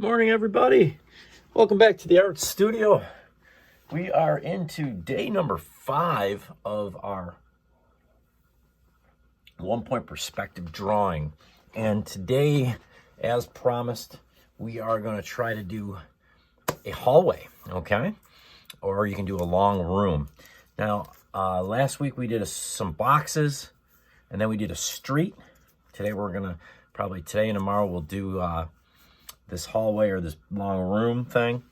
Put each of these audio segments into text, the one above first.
Morning, everybody. Welcome back to the art studio. We are into day number 5 of our 1-point perspective drawing. And today, as promised, we are going to try to do a hallway, okay? Or you can do a long room. Now, last week we did some boxes, and then we did a street. Today we're going to, probably today and tomorrow, we'll do this hallway or this long room thing.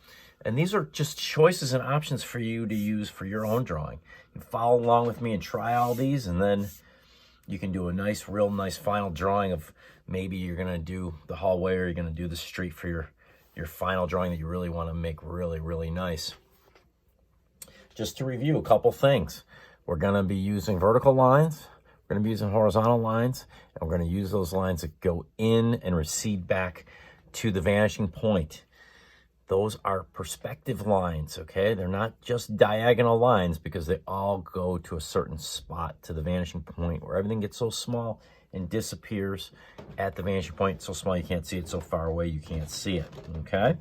And these are just choices and options for you to use for your own drawing. You follow along with me and try all these, and then you can do a nice, real nice final drawing of maybe you're going to do the hallway or you're going to do the street for your final drawing that you really want to make really, really nice. Just to review a couple things. We're going to be using vertical lines. We're going to be using horizontal lines. And we're going to use those lines that go in and recede back to the vanishing point. Those are perspective lines, okay? They're not just diagonal lines because they all go to a certain spot to the vanishing point where everything gets so small and disappears at the vanishing point. So small you can't see it, so far away you can't see it, okay?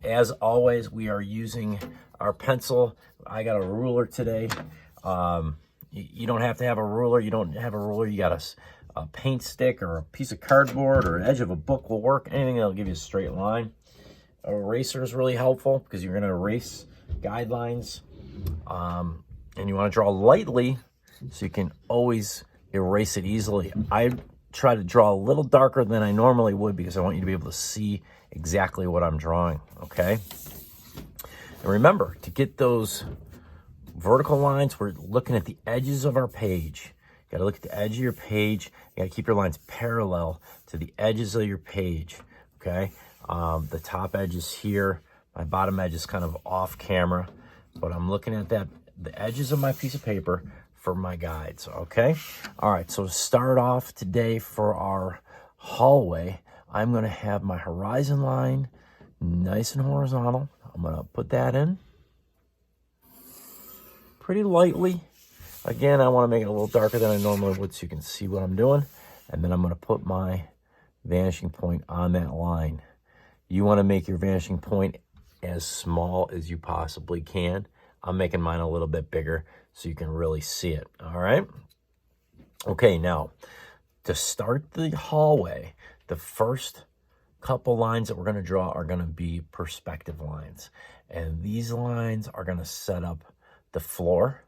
As always, we are using our pencil. I got a ruler today. You don't have to have a ruler. You don't have a ruler, you got a paint stick or a piece of cardboard or an edge of a book will work. Anything that'll give you a straight line. An eraser is really helpful because you're going to erase guidelines. And you want to draw lightly so you can always erase it easily. I try to draw a little darker than I normally would because I want you to be able to see exactly what I'm drawing, okay? And remember, to get those vertical lines, we're looking at the edges of our page. You gotta look at the edge of your page. You gotta keep your lines parallel to the edges of your page, okay? The top edge is here. My bottom edge is kind of off camera, but I'm looking at the edges of my piece of paper for my guides, okay? All right, so to start off today for our hallway, I'm gonna have my horizon line nice and horizontal. I'm gonna put that in pretty lightly. Again, I want to make it a little darker than I normally would so you can see what I'm doing. And then I'm going to put my vanishing point on that line. You want to make your vanishing point as small as you possibly can. I'm making mine a little bit bigger so you can really see it. All right? Okay, now, to start the hallway, the first couple lines that we're going to draw are going to be perspective lines. And these lines are going to set up the floor,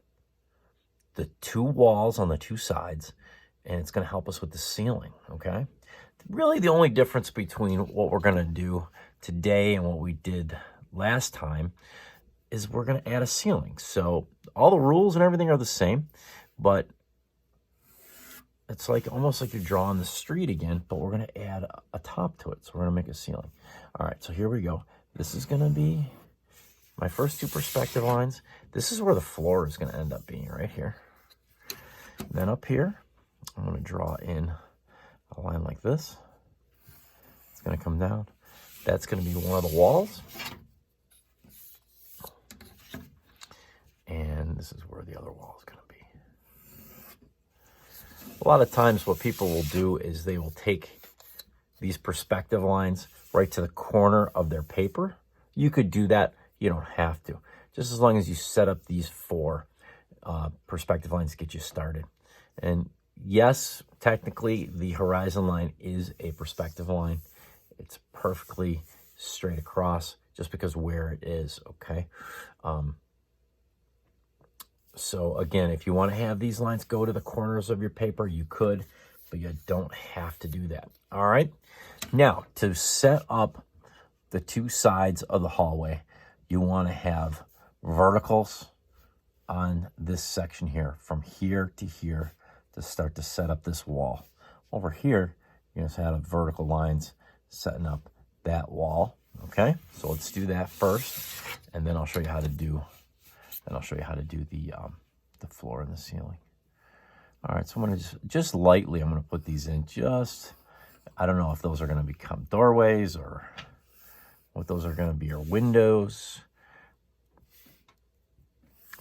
the two walls on the two sides, and it's going to help us with the ceiling, okay? Really, the only difference between what we're going to do today and what we did last time is we're going to add a ceiling. So all the rules and everything are the same, but it's like almost like you're drawing the street again, but we're going to add a top to it. So we're going to make a ceiling. All right, so here we go. This is going to be my first two perspective lines. This is where the floor is going to end up being, right here. And then up here, I'm going to draw in a line like this. It's going to come down. That's going to be one of the walls. And this is where the other wall is going to be. A lot of times what people will do is they will take these perspective lines right to the corner of their paper. You could do that. You don't have to. Just as long as you set up these 4 perspective lines to get you started. And yes, technically the horizon line is a perspective line. It's perfectly straight across just because where it is, okay? So again, if you want to have these lines go to the corners of your paper, you could, but you don't have to do that. All right? Now, to set up the two sides of the hallway, you want to have verticals on this section here, from here to here, to start to set up this wall. Over here, you're going to have vertical lines setting up that wall. Okay, so let's do that first, and then I'll show you how to do. Then I'll show you how to do the floor and the ceiling. All right, so I'm going to just lightly, I'm going to put these in. I don't know if those are going to become doorways or what those are going to be, or windows.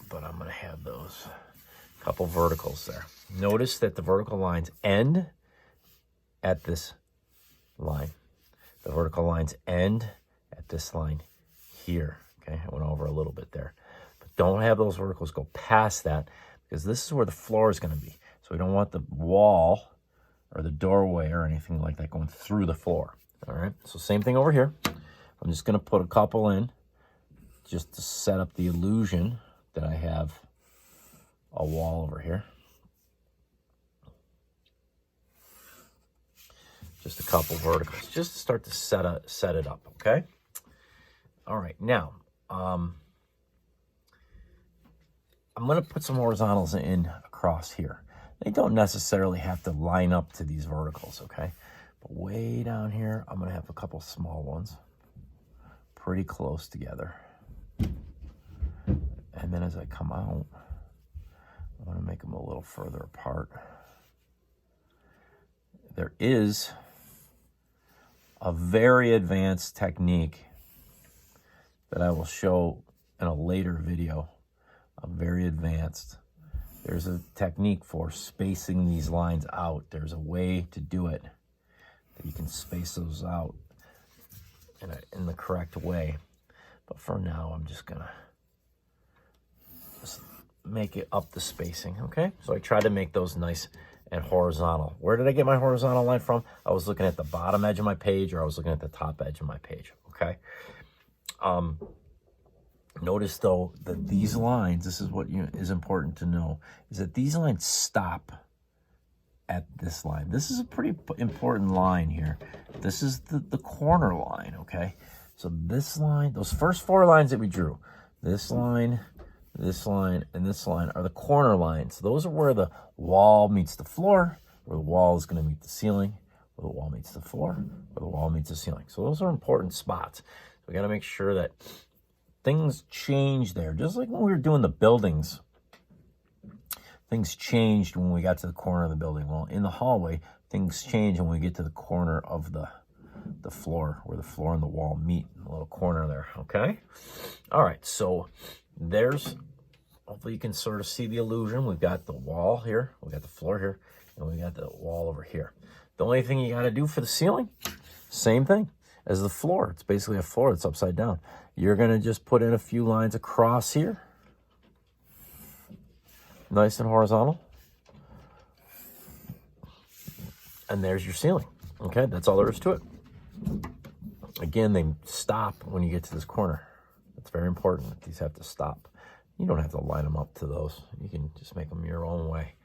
But I'm going to have those couple verticals there. Notice that the vertical lines end at this line. The vertical lines end at this line here. Okay, I went over a little bit there. But don't have those verticals go past that, because this is where the floor is going to be. So we don't want the wall or the doorway or anything like that going through the floor. All right, so same thing over here. I'm just going to put a couple in just to set up the illusion that I have a wall over here. Just a couple verticals, just to start to set it up, okay? All right, now, I'm going to put some horizontals in across here. They don't necessarily have to line up to these verticals, okay? But way down here, I'm going to have a couple small ones, pretty close together. And then as I come out, I want to make them a little further apart. There is a very advanced technique that I will show in a later video. Very advanced. There's a technique for spacing these lines out. There's a way to do it that you can space those out in the correct way. But for now, I'm just gonna make it up the spacing, okay? So I try to make those nice and horizontal. Where did I get my horizontal line from? I was looking at the bottom edge of my page, or I was looking at the top edge of my page, okay? Notice though that these lines, this is what is important to know, is that these lines stop at this line. This is a pretty important line here. This is the corner line, okay? So this line, those first four lines that we drew, this line, and this line are the corner lines. Those are where the wall meets the floor, where the wall is going to meet the ceiling, where the wall meets the floor, where the wall meets the ceiling. So those are important spots. So we got to make sure that things change there. Just like when we were doing the buildings, things changed when we got to the corner of the building. Well, in the hallway, things change when we get to the corner of the floor, where the floor and the wall meet in the little corner there, okay? All right, so there's, hopefully you can sort of see the illusion. We've got the wall here, we got the floor here, and we got the wall over here. The only thing you got to do for the ceiling, same thing as the floor. It's basically a floor that's upside down. You're going to just put in a few lines across here, nice and horizontal, and there's your ceiling. Okay, that's all there is to it. Again, they stop when you get to this corner. It's very important. These have to stop. You don't have to line them up to those. You can just make them your own way.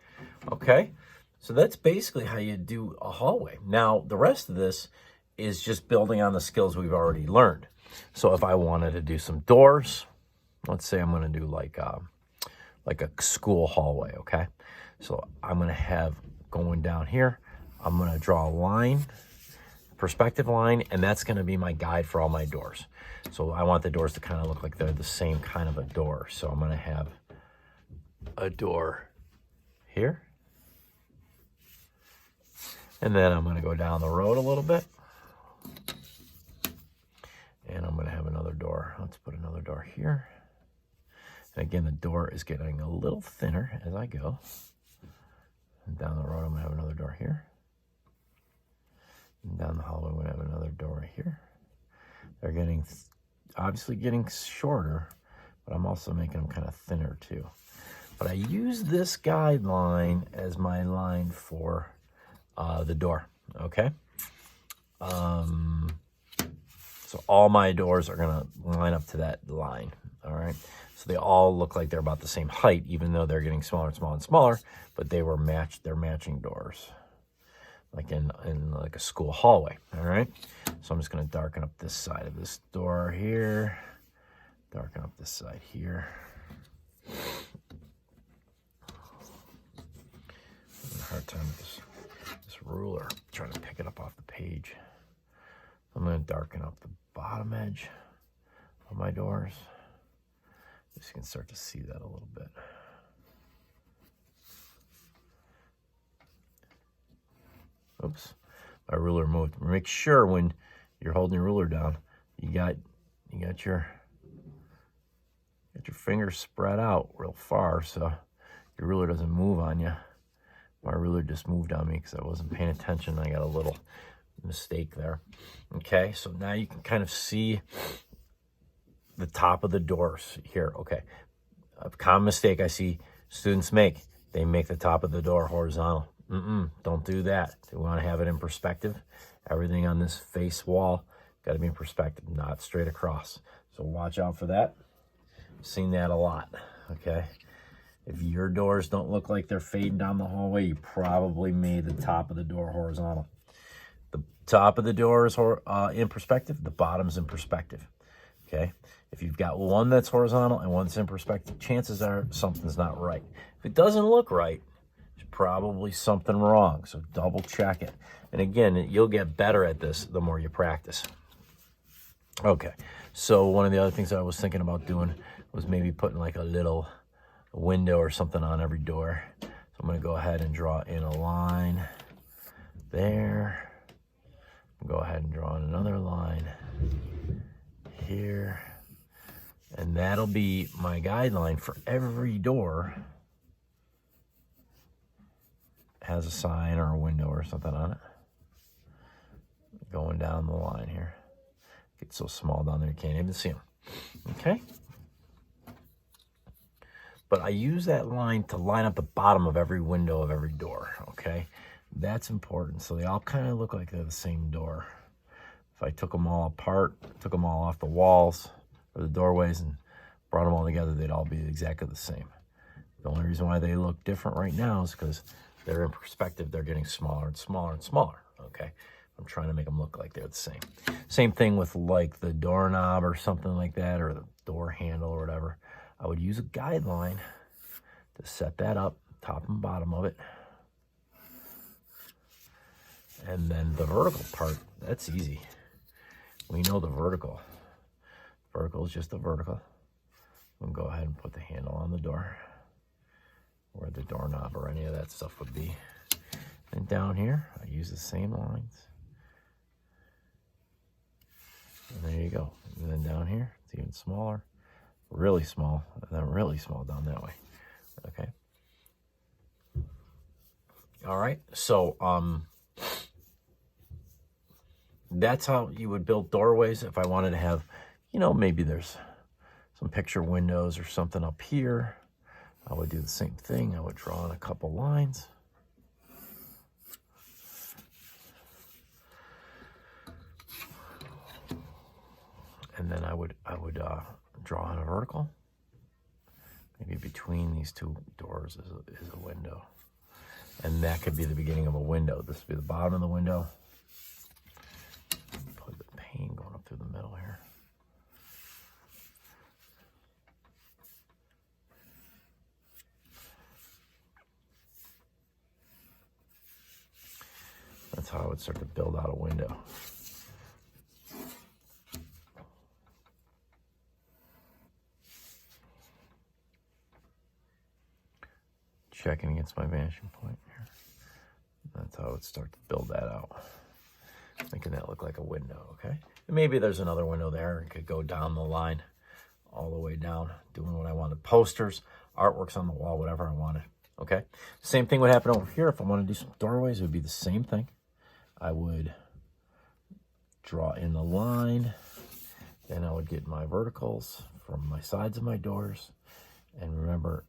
Okay, so that's basically how you do a hallway. Now, the rest of this is just building on the skills we've already learned. So if I wanted to do some doors, let's say I'm going to do like a school hallway, okay? So I'm going to have going down here, I'm going to draw a line, perspective line, and that's going to be my guide for all my doors. So I want the doors to kind of look like they're the same kind of a door. So I'm going to have a door here. And then I'm going to go down the road a little bit. And I'm going to have another door. Let's put another door here. And again, the door is getting a little thinner as I go. And down the road, I'm going to have another door here. And down the hallway, I'm going to have another door right here. They're getting, obviously getting shorter, but I'm also making them kind of thinner too. But I use this guideline as my line for the door, okay? So all my doors are going to line up to that line, all right? So they all look like they're about the same height, even though they're getting smaller and smaller and smaller, but they were they're matching doors, like in like a school hallway, all right? So I'm just going to darken up this side of this door here, darken up this side here. I'm having a hard time with this ruler, trying to pick it up off the page. I'm going to darken up the bottom edge of my doors. Just so you can start to see that a little bit. Oops, my ruler moved. Make sure when you're holding your ruler down, you got your fingers spread out real far so your ruler doesn't move on you. My ruler just moved on me because I wasn't paying attention. I got a little mistake there. Okay, so now you can kind of see the top of the doors here. Okay, a common mistake I see students make, they make the top of the door horizontal. Don't do that. We want to have it in perspective. Everything on this face wall got to be in perspective, not straight across. So watch out for that. Seen that a lot, okay? If your doors don't look like they're fading down the hallway, you probably made the top of the door horizontal. The top of the door is in perspective, the bottom's in perspective, okay? If you've got one that's horizontal and one that's in perspective, chances are something's not right. If it doesn't look right, there's probably something wrong, so double check it. And again, you'll get better at this the more you practice. Okay, so one of the other things I was thinking about doing was maybe putting like a little window or something on every door. So I'm going to go ahead and draw in a line there. Go ahead and draw in another line here. And that'll be my guideline for every door has a sign or a window or something on it. Going down the line here. Get so small down there you can't even see them. Okay? But I use that line to line up the bottom of every window of every door, okay? That's important. So they all kind of look like they're the same door. If I took them all apart, took them all off the walls or the doorways and brought them all together, they'd all be exactly the same. The only reason why they look different right now is because they're in perspective. They're getting smaller and smaller and smaller, okay? I'm trying to make them look like they're the same. Same thing with like the doorknob or something like that, or the door handle or whatever. I would use a guideline to set that up, top and bottom of it. And then the vertical part, that's easy. We know the vertical. Vertical is just the vertical. We'll go ahead and put the handle on the door, where the doorknob or any of that stuff would be. And down here, I use the same lines. And there you go. And then down here, it's even smaller. Really small, and then really small down that way. Okay. All right. So that's how you would build doorways. If I wanted to have, you know, maybe there's some picture windows or something up here, I would do the same thing. I would draw in a couple lines. And then I would draw in a vertical. Maybe between these two doors is a window. And that could be the beginning of a window. This would be the bottom of the window. Put the pane going up through the middle here. That's how I would start to build out a window. Checking against my vanishing point here. That's how I would start to build that out. Making that look like a window, okay? And maybe there's another window there. It could go down the line, all the way down, doing what I wanted. Posters, artworks on the wall, whatever I wanted, okay? Same thing would happen over here. If I want to do some doorways, it would be the same thing. I would draw in the line. Then I would get my verticals from my sides of my doors. And remember,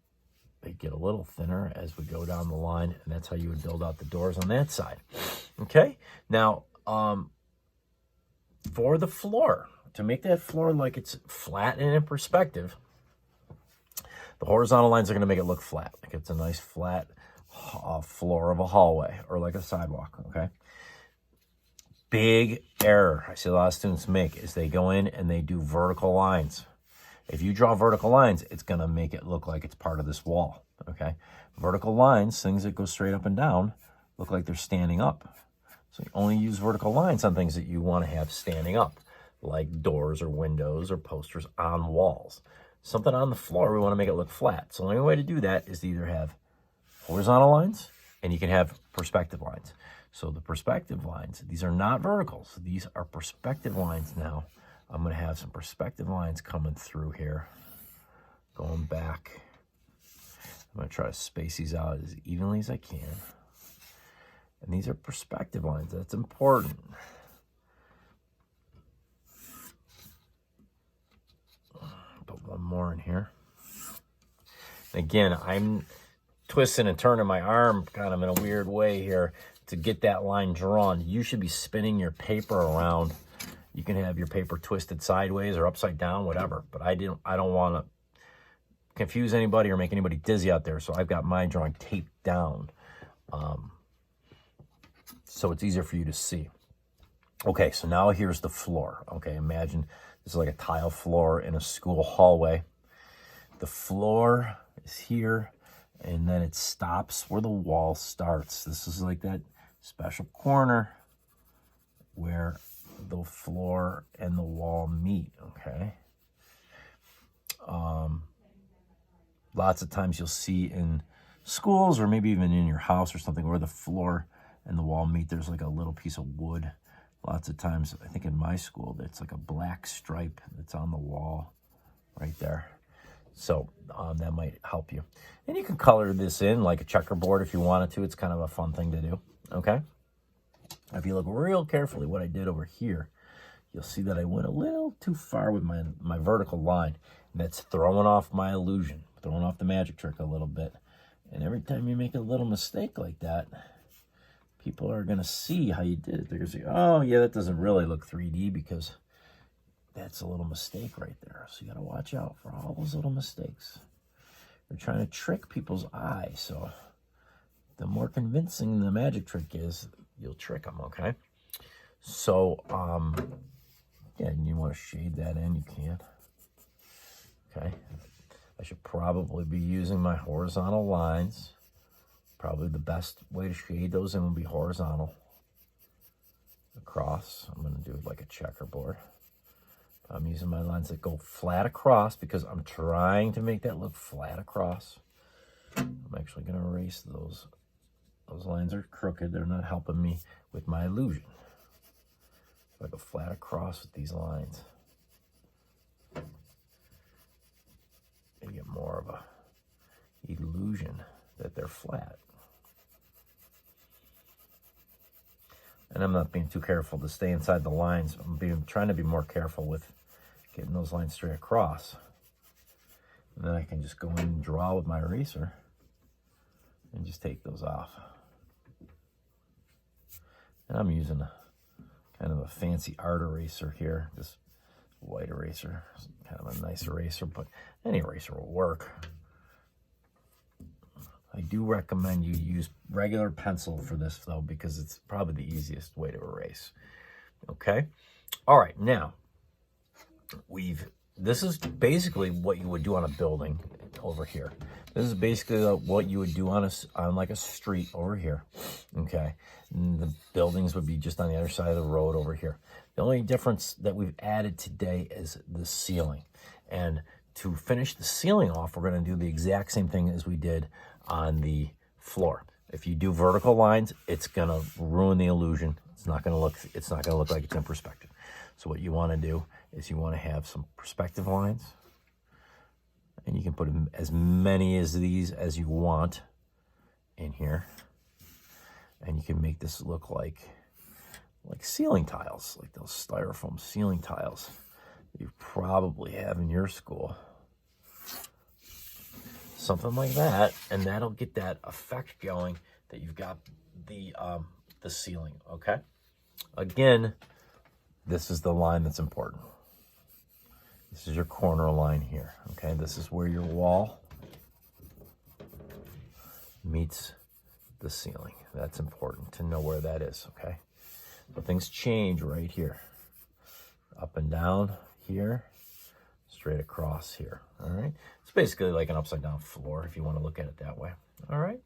they get a little thinner as we go down the line, and that's how you would build out the doors on that side. Okay? Now, for the floor, to make that floor like it's flat and in perspective, the horizontal lines are going to make it look flat, like it's a nice flat floor of a hallway or like a sidewalk, okay? Big error I see a lot of students make is they go in and they do vertical lines. If you draw vertical lines, it's going to make it look like it's part of this wall, okay? Vertical lines, things that go straight up and down, look like they're standing up. So you only use vertical lines on things that you want to have standing up, like doors or windows or posters on walls. Something on the floor, we want to make it look flat. So the only way to do that is to either have horizontal lines, and you can have perspective lines. So the perspective lines, these are not verticals. These are perspective lines now. I'm going to have some perspective lines coming through here, going back. I'm going to try to space these out as evenly as I can. And these are perspective lines. That's important. Put one more in here. Again, I'm twisting and turning my arm kind of in a weird way here to get that line drawn. You should be spinning your paper around. You can have your paper twisted sideways or upside down, whatever. But I don't want to confuse anybody or make anybody dizzy out there. So I've got my drawing taped down. So it's easier for you to see. Okay, so now here's the floor. Okay, imagine this is like a tile floor in a school hallway. The floor is here, and then it stops where the wall starts. This is like that special corner where the floor and the wall meet, okay? Lots of times you'll see in schools or maybe even in your house or something where the floor and the wall meet, there's like a little piece of wood. Lots of times, I think in my school, it's like a black stripe that's on the wall right there. So that might help you. And you can color this in like a checkerboard if you wanted to. It's kind of a fun thing to do, okay? If you look real carefully what I did over here, you'll see that I went a little too far with my vertical line. And that's throwing off my illusion, throwing off the magic trick a little bit. And every time you make a little mistake like that, people are going to see how you did it. They're going to say, oh, yeah, that doesn't really look 3D because that's a little mistake right there. So you got to watch out for all those little mistakes. They're trying to trick people's eye. So the more convincing the magic trick is, you'll trick them, okay? So, yeah, and you want to shade that in, you can. Okay. I should probably be using my horizontal lines. Probably the best way to shade those in would be horizontal across. I'm going to do it like a checkerboard. I'm using my lines that go flat across because I'm trying to make that look flat across. I'm actually going to erase those. Those lines are crooked. They're not helping me with my illusion. So I go flat across with these lines. You get more of a illusion that they're flat. And I'm not being too careful to stay inside the lines. I'm trying to be more careful with getting those lines straight across. And then I can just go in and draw with my eraser and just take those off. And I'm using kind of a fancy art eraser here, this white eraser, kind of a nice eraser, but any eraser will work. I do recommend you use regular pencil for this though, because it's probably the easiest way to erase. Okay. All right. Now this is basically what you would do on a building over here. This is basically what you would do on like a street over here. Okay. And the buildings would be just on the other side of the road over here. The only difference that we've added today is the ceiling. And to finish the ceiling off, we're going to do the exact same thing as we did on the floor. If you do vertical lines, it's going to ruin the illusion. It's not going to look like it's in perspective. So what you want to do is you want to have some perspective lines, and you can put as many as these as you want in here, and you can make this look like ceiling tiles, like those styrofoam ceiling tiles you probably have in your school. Something like that, and that'll get that effect going that you've got the ceiling, okay? Again, this is the line that's important. This is your corner line here, okay? This is where your wall meets the ceiling. That's important to know where that is, okay? So things change right here. Up and down here, straight across here, all right? It's basically like an upside down floor if you want to look at it that way, all right?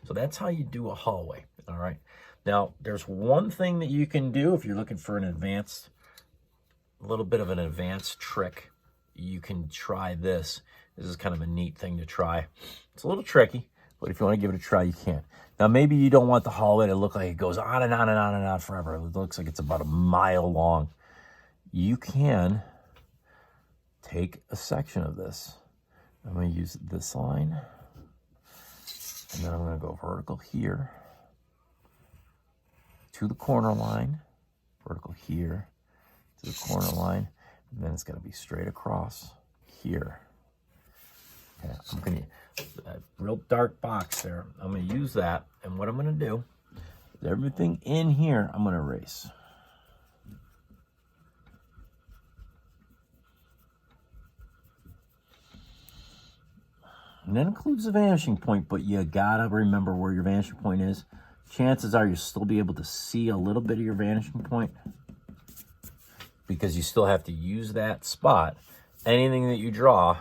So that's how you do a hallway, all right? Now, there's one thing that you can do if you're looking for a little bit of an advanced trick. You can try this. This is kind of a neat thing to try. It's a little tricky, but if you want to give it a try, you can. Now, maybe you don't want the hallway to look like it goes on and on and on and on forever. It looks like it's about a mile long. You can take a section of this. I'm going to use this line, and then I'm going to go vertical here. to the corner line, vertical here, to the corner line, and then it's going to be straight across here. Okay, I'm going to, that real dark box there, I'm going to use that, and what I'm going to do is everything in here, I'm going to erase. And that includes the vanishing point, but you gotta remember where your vanishing point is. Chances are you'll still be able to see a little bit of your vanishing point because you still have to use that spot. Anything that you draw,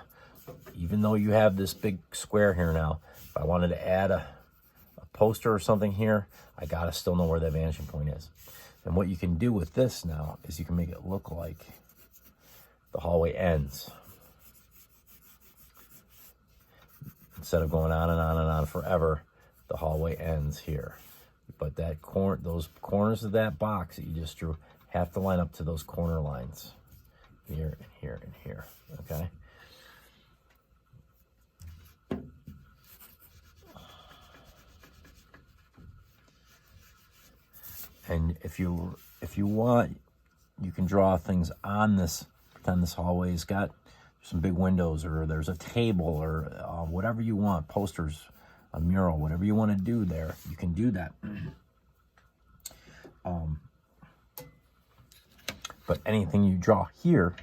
even though you have this big square here now, if I wanted to add a poster or something here, I gotta still know where that vanishing point is. And what you can do with this now is you can make it look like the hallway ends. Instead of going on and on and on forever, the hallway ends here. But that those corners of that box that you just drew have to line up to those corner lines. Here and here and here, okay? And if you want, you can draw things on this, pretend this hallway's got some big windows, or there's a table, or whatever you want, posters, a mural, whatever you want to do there, you can do that. But anything you draw here,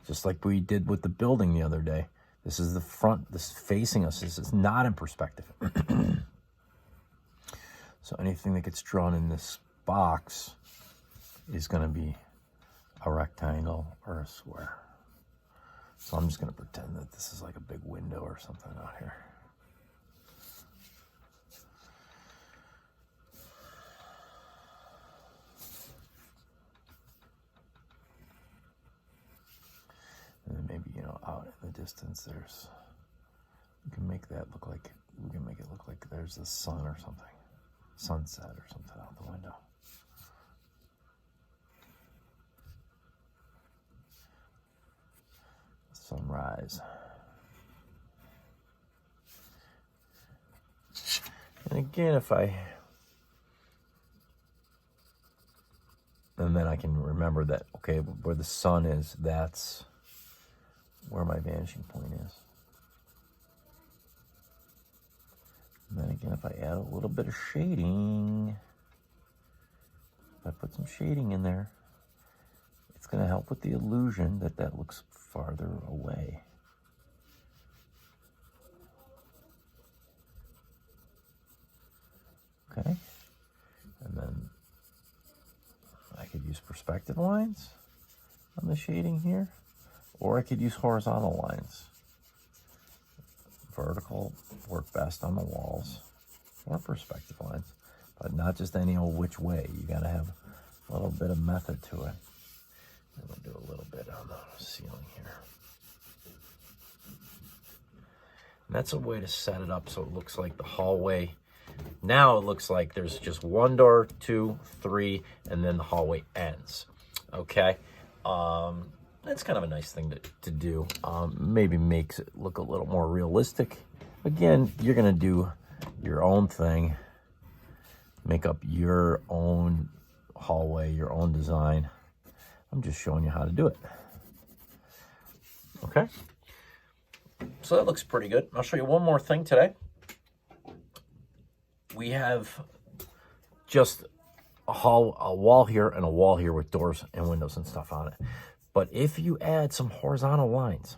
just like we did with the building the other day, this is the front, this is facing us, this is not in perspective. So anything that gets drawn in this box is going to be a rectangle or a square. So I'm just going to pretend that this is like a big window or something out here. And then maybe, you know, out in the distance there's, you can make that look like, we can make it look like there's the sun or something. Sunset or something out the window. Sunrise. And again, and then I can remember that, okay, where the sun is, that's where my vanishing point is. And then again, if I add a little bit of shading, if I put some shading in there, it's going to help with the illusion that that looks farther away. Okay. And then I could use perspective lines on the shading here, or I could use horizontal lines. Vertical work best on the walls, or perspective lines, but not just any old which way. You got to have a little bit of method to it. I'm going to do a little bit on the ceiling here. And that's a way to set it up so it looks like the hallway. Now it looks like there's just one door, 2, 3, and then the hallway ends. Okay? That's kind of a nice thing to do. Maybe makes it look a little more realistic. Again, you're going to do your own thing. Make up your own hallway, your own design. I'm just showing you how to do it. Okay? So that looks pretty good. I'll show you one more thing today. We have just a wall here and a wall here with doors and windows and stuff on it. But if you add some horizontal lines,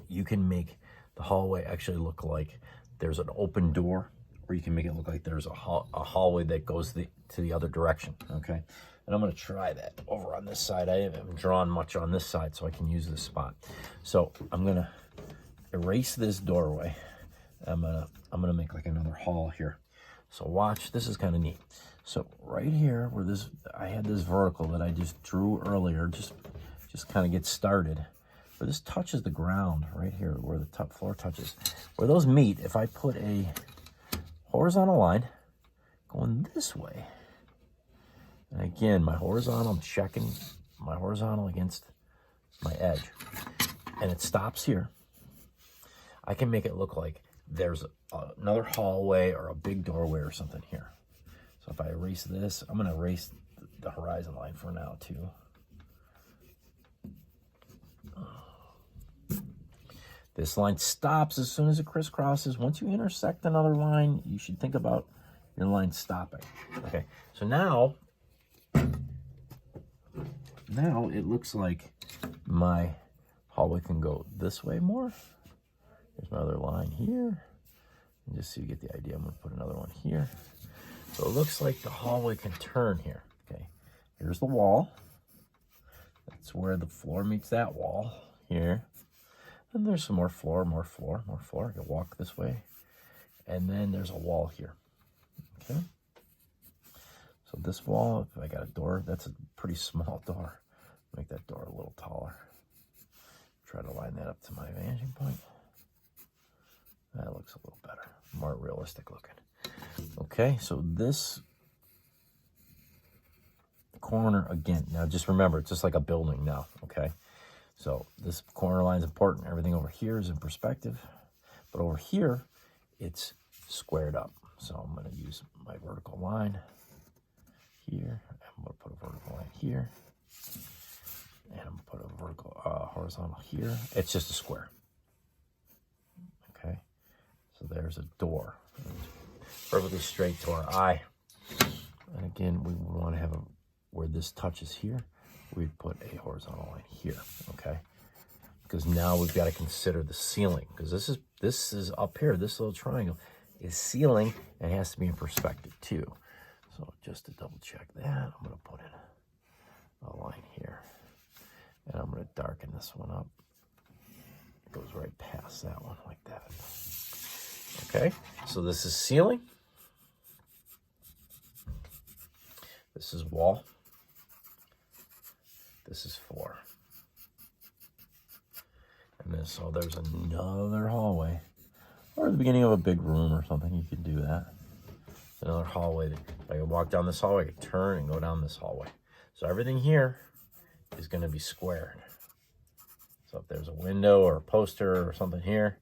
you can make the hallway actually look like there's an open door, or you can make it look like there's a hallway that goes to the other direction, okay? And I'm going to try that over on this side. I haven't drawn much on this side, so I can use this spot. So I'm going to erase this doorway. I'm gonna make like another hall here. So watch, this is kind of neat. So right here where I had this vertical that I just drew earlier, just kind of get started. Where this touches the ground right here, where the top floor touches, where those meet, if I put a horizontal line going this way, and again, my horizontal, I'm checking my horizontal against my edge, and it stops here, I can make it look like there's another hallway or a big doorway or something here. So So if I erase this, I'm going to erase the horizon line for now too. This line stops as soon as it crisscrosses. Once you intersect another line, you should think about your line stopping. Okay, so now it looks like my hallway can go this way more. There's my other line here. And just so you get the idea, I'm going to put another one here. So it looks like the hallway can turn here. Okay, here's the wall. That's where the floor meets that wall here. And there's some more floor, more floor, more floor. I can walk this way. And then there's a wall here. Okay. So this wall, if I got a door, that's a pretty small door. Make that door a little taller. Try to line that up to my vanishing point. That looks a little better, more realistic looking. Okay, so this corner again, now just remember, it's just like a building now, okay? So this corner line is important. Everything over here is in perspective, but over here, it's squared up. So I'm gonna use my vertical line here. I'm gonna put a vertical line here. And I'm gonna put a vertical, horizontal here. It's just a square. Okay, so there's a door. Perfectly straight to our eye. And again, we want to have a, where this touches here, we'd put a horizontal line here, okay? Because now we've got to consider the ceiling, because this is up here, this little triangle is ceiling, and it has to be in perspective too. So just to double check that, I'm going to put in a line here. And I'm going to darken this one up. It goes right past that one like that. Okay, so this is ceiling. This is wall. This is floor. And then, so there's another hallway. Or the beginning of a big room or something, you could do that. Another hallway. If I could walk down this hallway, I could turn and go down this hallway. So everything here is going to be squared. So if there's a window or a poster or something here,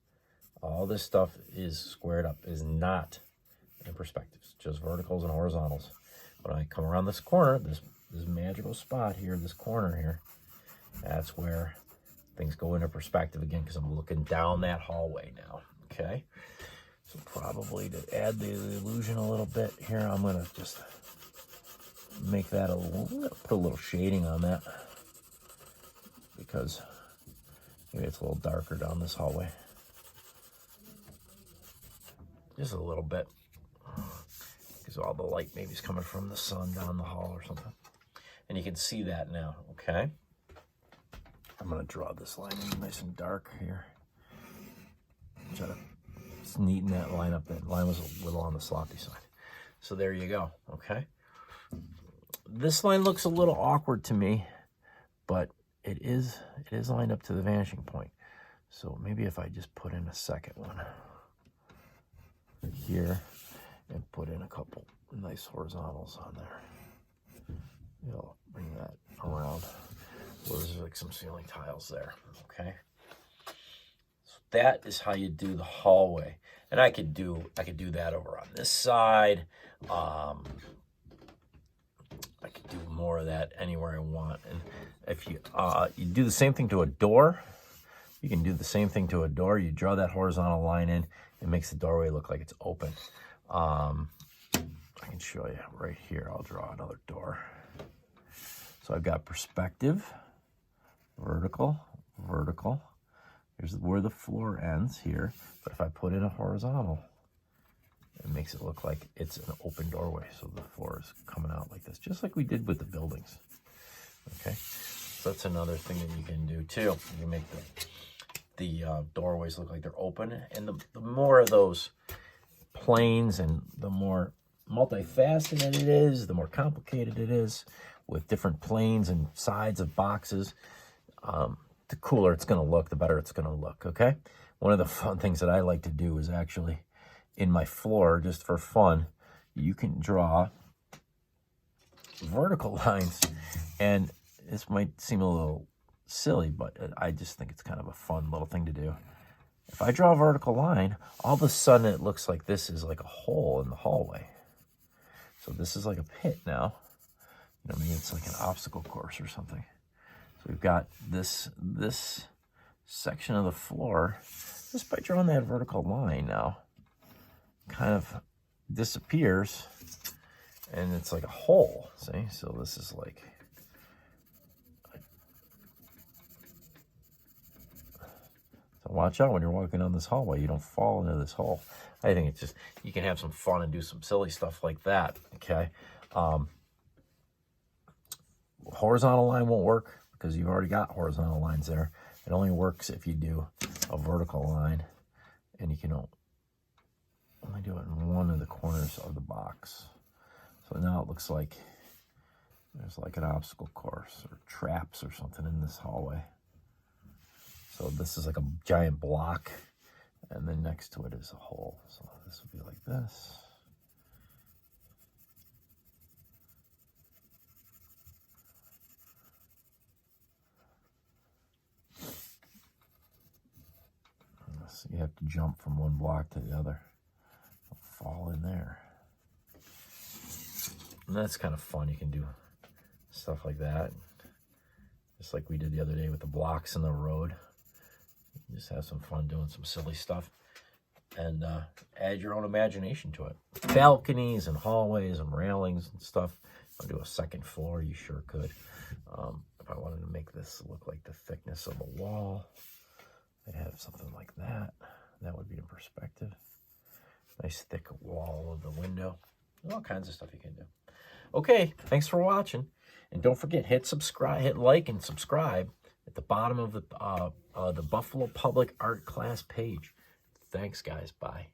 all this stuff is squared up, is not in perspectives, just verticals and horizontals. When I come around this corner, this magical spot here, this corner here, that's where things go into perspective again, because I'm looking down that hallway now, okay? So probably to add the illusion a little bit here, I'm going to just make that I'm going to put a little shading on that, because maybe it's a little darker down this hallway. Just a little bit. Because all the light maybe is coming from the sun down the hall or something. And you can see that now, okay? I'm going to draw this line nice and dark here. Try to neaten that line up. That line was a little on the sloppy side. So there you go, okay? This line looks a little awkward to me, but it is lined up to the vanishing point. So maybe if I just put in a second one here and put in a couple nice horizontals on there, it'll bring that around. Well, there's like some ceiling tiles there, okay? So that is how you do the hallway. And I could do that over on this side. I could do more of that anywhere I want. And if you do the same thing to a door, you can do the same thing to a door. You draw that horizontal line in, it makes the doorway look like it's open. I can show you right here. I'll draw another door. So I've got perspective, vertical, vertical. Here's where the floor ends here. But if I put in a horizontal, it makes it look like it's an open doorway. So the floor is coming out like this, just like we did with the buildings. Okay, so that's another thing that you can do too. You can make the doorways look like they're open. And the more of those planes and the more multifaceted it is, the more complicated it is with different planes and sides of boxes, the cooler it's going to look, the better it's going to look, okay? One of the fun things that I like to do is actually in my floor, just for fun, you can draw vertical lines. And this might seem a little silly, but I just think it's kind of a fun little thing to do. If I draw a vertical line, all of a sudden it looks like this is like a hole in the hallway. So this is like a pit now. You know, maybe it's like an obstacle course or something. So we've got this section of the floor, just by drawing that vertical line now, kind of disappears, and it's like a hole, see? So this is like, so watch out when you're walking down this hallway, you don't fall into this hole. I think it's just, you can have some fun and do some silly stuff like that, okay? Horizontal line won't work because you've already got horizontal lines there. It only works if you do a vertical line, and you can only do it in one of the corners of the box. So now it looks like there's like an obstacle course or traps or something in this hallway. So this is like a giant block, and then next to it is a hole. So this would be like this. So you have to jump from one block to the other. Don't fall in there. And that's kind of fun. You can do stuff like that. Just like we did the other day with the blocks in the road. You just have some fun doing some silly stuff. And add your own imagination to it. Balconies and hallways and railings and stuff. If I do a second floor, you sure could. If I wanted to make this look like the thickness of a wall, I'd have something like that. That would be in perspective. Nice thick wall of the window. All kinds of stuff you can do. Okay, thanks for watching. And don't forget, hit subscribe, hit like and subscribe at the bottom of the Buffalo Public Art class page. Thanks, guys. Bye.